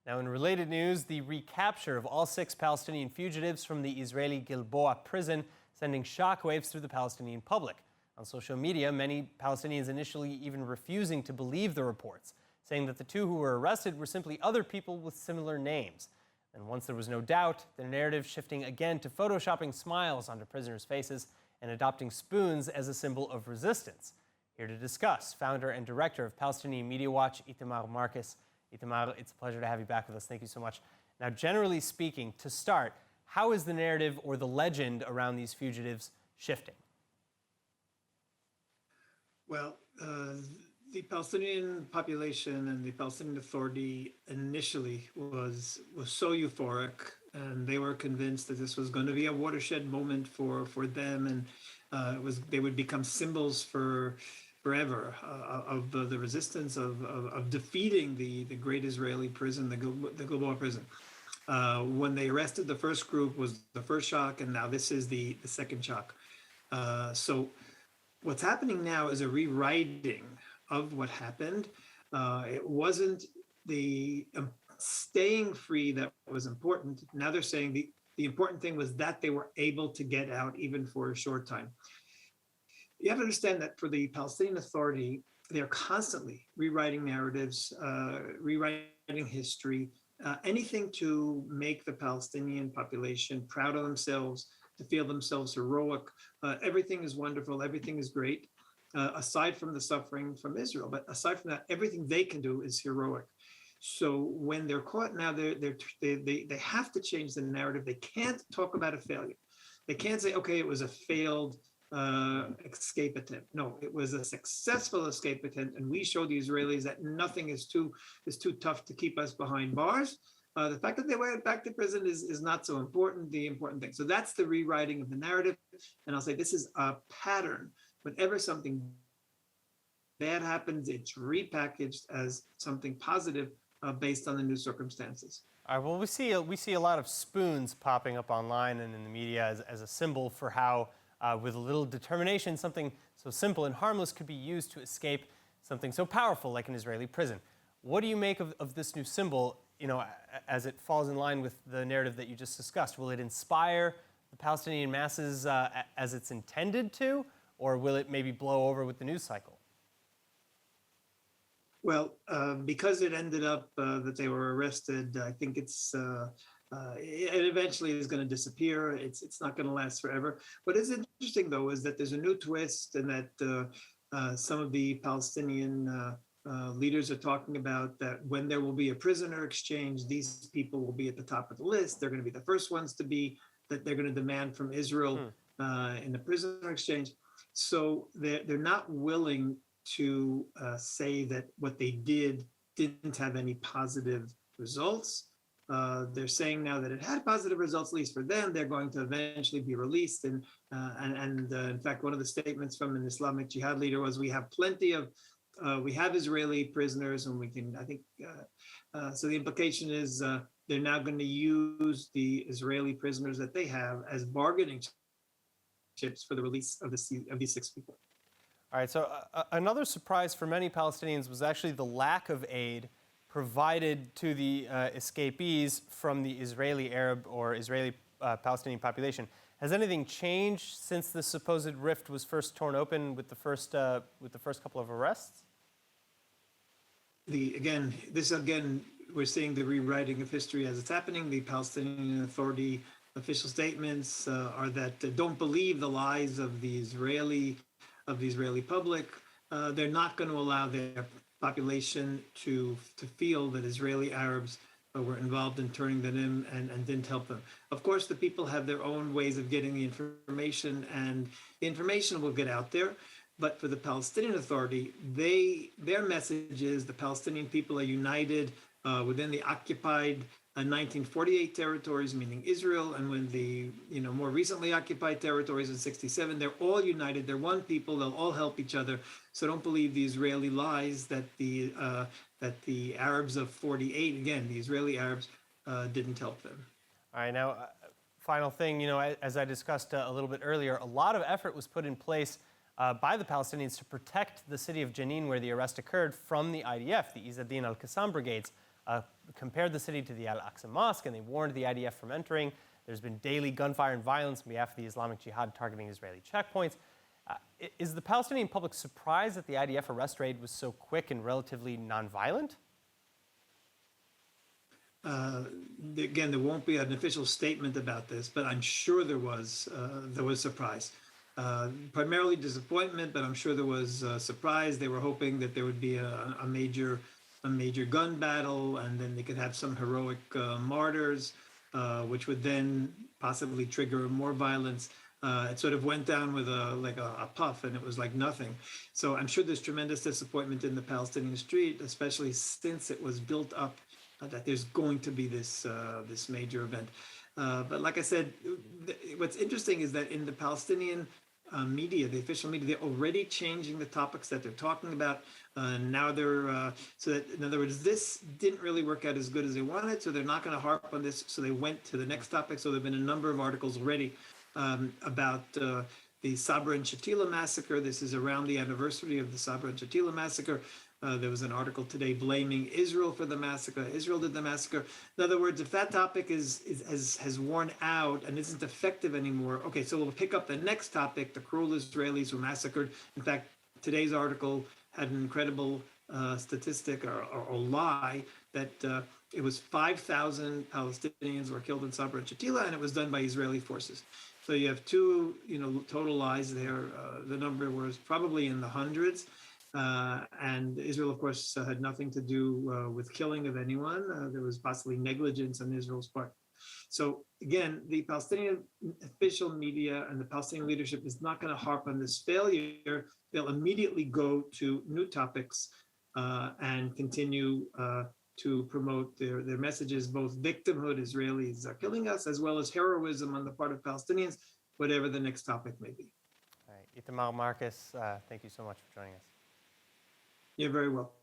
Now, in related news, the recapture of all 6 Palestinian fugitives from the Israeli Gilboa prison, sending shockwaves through the Palestinian public. On social media, many Palestinians initially even refusing to believe the reports, saying that the 2 who were arrested were simply other people with similar names. And once there was no doubt, the narrative shifting again to photoshopping smiles onto prisoners' faces and adopting spoons as a symbol of resistance. Here to discuss, founder and director of Palestinian Media Watch, Itamar Marcus. Itamar, it's a pleasure to have you back with us. Thank you so much. Now, generally speaking, to start, how is the narrative or the legend around these fugitives shifting? Well, the Palestinian population and the Palestinian Authority initially was so euphoric, and they were convinced that this was going to be a watershed moment for them, and they would become symbols forever of the resistance of defeating the great Israeli prison, the Gilboa prison. When they arrested the first group was the first shock, and now this is the second shock. So what's happening now is a rewriting of what happened. It wasn't the staying free that was important. Now they're saying the important thing was that they were able to get out even for a short time. You have to understand that for the Palestinian Authority, they're constantly rewriting narratives, rewriting history, anything to make the Palestinian population proud of themselves, to feel themselves heroic. Everything is wonderful, everything is great, aside from the suffering from Israel. But aside from that, everything they can do is heroic. So when they're caught now, they have to change the narrative. They can't talk about a failure. They can't say, okay, it was a failed escape attempt. No, it was a successful escape attempt, and we show the Israelis that nothing is too tough to keep us behind bars. The fact that they went back to prison is not so important. The important thing. So that's the rewriting of the narrative, and I'll say this is a pattern. Whenever something bad happens, it's repackaged as something positive based on the new circumstances. All right. Well, we see a lot of spoons popping up online and in the media as a symbol for how, with a little determination, something so simple and harmless could be used to escape something so powerful like an Israeli prison. What do you make of this new symbol, as it falls in line with the narrative that you just discussed? Will it inspire the Palestinian masses as it's intended to, or will it maybe blow over with the news cycle? Well, because it ended up that they were arrested, I think it eventually is going to disappear. It's not going to last forever. What is interesting, though, is that there's a new twist, and that some of the Palestinian leaders are talking about that when there will be a prisoner exchange, these people will be at the top of the list. They're going to be the first ones to be, that they're going to demand from Israel in the prisoner exchange. So they're not willing to say that what they did didn't have any positive results. They're saying now that it had positive results, at least for them. They're going to eventually be released. And in fact, one of the statements from an Islamic Jihad leader was, we have Israeli prisoners, and we can, I think, so the implication is they're now going to use the Israeli prisoners that they have as bargaining chips for the release of these 6 people. All right, so another surprise for many Palestinians was actually the lack of aid provided to the escapees from the Israeli Arab or Israeli Palestinian population. Has anything changed since the supposed rift was first torn open with the first couple of arrests? We're seeing the rewriting of history as it's happening. The Palestinian Authority official statements are that don't believe the lies of the Israeli public. They're not going to allow their population to feel that Israeli Arabs were involved in turning them in and didn't help them. Of course, the people have their own ways of getting the information, and the information will get out there. But for the Palestinian Authority, their message is the Palestinian people are united within the occupied 1948 territories, meaning Israel, and when the more recently occupied territories in '67, they're all united. They're one people. They'll all help each other. So don't believe the Israeli lies that the Arabs of '48, again, the Israeli Arabs, didn't help them. All right, now, final thing, as I discussed a little bit earlier, a lot of effort was put in place by the Palestinians to protect the city of Jenin, where the arrest occurred, from the IDF, the Izz ad-Din al-Qassam brigades. compared the city to the Al-Aqsa Mosque, and they warned the IDF from entering. There's been daily gunfire and violence on behalf of the Islamic Jihad targeting Israeli checkpoints. Is the Palestinian public surprised that the IDF arrest raid was so quick and relatively nonviolent? Again, there won't be an official statement about this, but I'm sure there was surprise. Primarily disappointment, but I'm sure there was surprise. They were hoping that there would be a major gun battle, and then they could have some heroic martyrs, which would then possibly trigger more violence. It sort of went down with a puff, and it was like nothing. So I'm sure there's tremendous disappointment in the Palestinian street, especially since it was built up that there's going to be this major event. But like I said, what's interesting is that in the Palestinian media, the official media, they're already changing the topics that they're talking about. Now they're, so that, in other words, this didn't really work out as good as they wanted, so they're not going to harp on this. So they went to the next topic. So there have been a number of articles already about the Sabra and Shatila massacre. This is around the anniversary of the Sabra and Shatila massacre. There was an article today blaming Israel for the massacre. Israel did the massacre. In other words, if that topic has worn out and isn't effective anymore, okay, so we'll pick up the next topic, the cruel Israelis who massacred. In fact, today's article had an incredible statistic or lie that it was 5,000 Palestinians were killed in Sabra and Shatila, and it was done by Israeli forces. So you have two, total lies there. The number was probably in the hundreds. And Israel, of course, had nothing to do with killing of anyone. There was possibly negligence on Israel's part. So again, the Palestinian official media and the Palestinian leadership is not going to harp on this failure. They'll immediately go to new topics and continue to promote their messages, both victimhood, Israelis are killing us, as well as heroism on the part of Palestinians, whatever the next topic may be. All right, Itamar Marcus, thank you so much for joining us. You're very welcome.